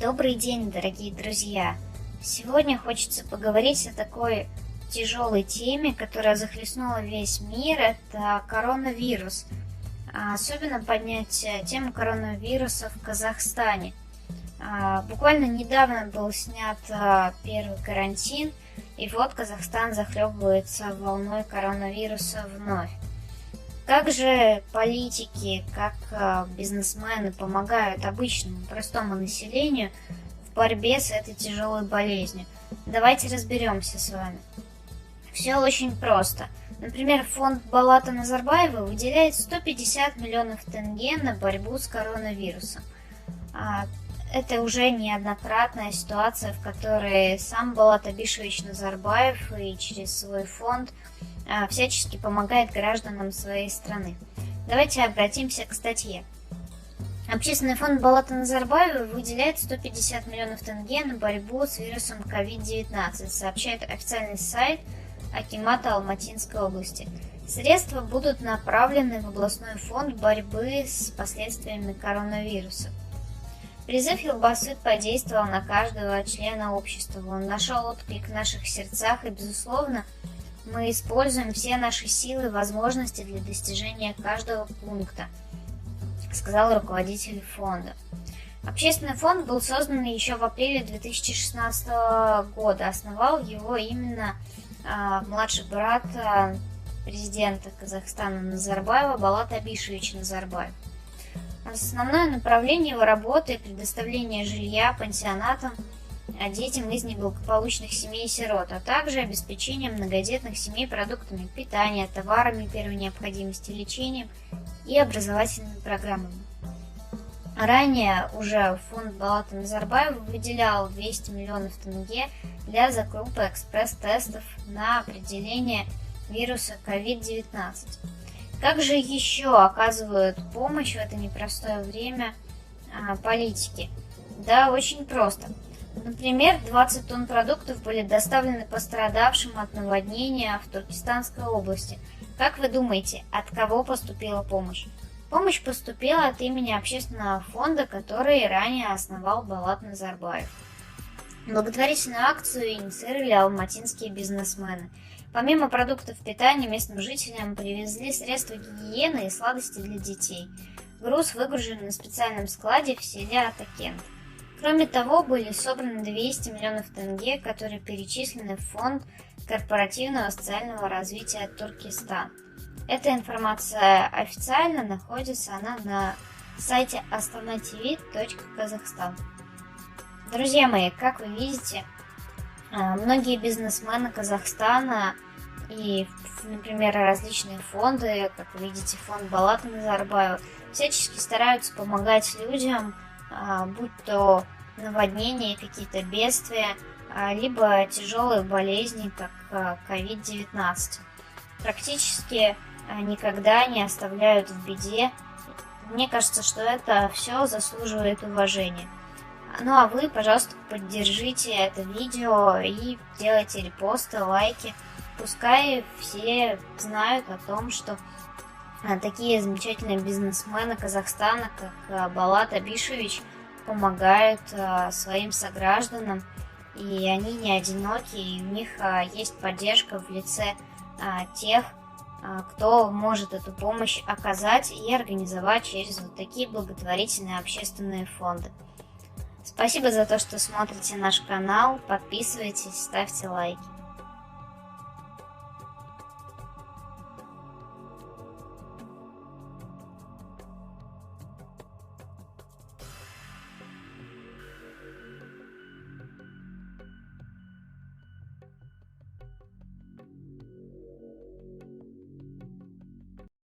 Добрый день, дорогие друзья! Сегодня хочется поговорить о такой тяжелой теме, которая захлестнула весь мир. Это коронавирус. Особенно поднять тему коронавируса в Казахстане. Буквально недавно был снят первый карантин, и вот Казахстан захлебывается волной коронавируса вновь. Как же политики, как бизнесмены помогают обычному, простому населению в борьбе с этой тяжелой болезнью? Давайте разберемся с вами. Все очень просто. Например, фонд Балата Назарбаева выделяет 150 миллионов тенге на борьбу с коронавирусом. Это уже неоднократная ситуация, в которой сам Балат Абишевич Назарбаев и через свой фонд всячески помогает гражданам своей страны. Давайте обратимся к статье. Общественный фонд Балата Назарбаева выделяет 150 миллионов тенге на борьбу с вирусом COVID-19, сообщает официальный сайт Акимата Алматинской области. Средства будут направлены в областной фонд борьбы с последствиями коронавируса. Призыв Елбасы подействовал на каждого члена общества. Он нашел отклик в наших сердцах, и, безусловно, мы используем все наши силы и возможности для достижения каждого пункта, сказал руководитель фонда. Общественный фонд был создан еще в апреле 2016 года. Основал его именно младший брат президента Казахстана Назарбаева Балат Абишевич Назарбаев. Основное направление его работы – предоставление жилья пансионатам детям из неблагополучных семей и сирот, а также обеспечение многодетных семей продуктами питания, товарами первой необходимости, лечением и образовательными программами. Ранее уже фонд Балата Назарбаева выделял 200 миллионов тенге для закупа экспресс-тестов на определение вируса COVID-19. Как же еще оказывают помощь в это непростое время политики? Да, очень просто. Например, 20 тонн продуктов были доставлены пострадавшим от наводнения в Туркестанской области. Как вы думаете, от кого поступила помощь? Помощь поступила от имени общественного фонда, который ранее основал Балат Назарбаев. Благотворительную акцию инициировали алматинские бизнесмены. Помимо продуктов питания, местным жителям привезли средства гигиены и сладости для детей. Груз выгружен на специальном складе в селе Атакент. Кроме того, были собраны 200 миллионов тенге, которые перечислены в фонд корпоративного социального развития Туркестан. Эта информация официально находится на сайте astanatv.казахстан. Друзья мои, как вы видите, многие бизнесмены Казахстана и, например, различные фонды, как вы видите, фонд Балата Назарбаева, всячески стараются помогать людям, будь то наводнения, какие-то бедствия, либо тяжелые болезни, как COVID-19. Практически никогда не оставляют в беде. Мне кажется, что это все заслуживает уважения. Ну а вы, пожалуйста, поддержите это видео и делайте репосты, лайки. Пускай все знают о том, что такие замечательные бизнесмены Казахстана, как Балат Абишевич, помогают своим согражданам, и они не одиноки, и у них есть поддержка в лице тех, кто может эту помощь оказать и организовать через вот такие благотворительные общественные фонды. Спасибо за то, что смотрите наш канал, подписывайтесь, ставьте лайки.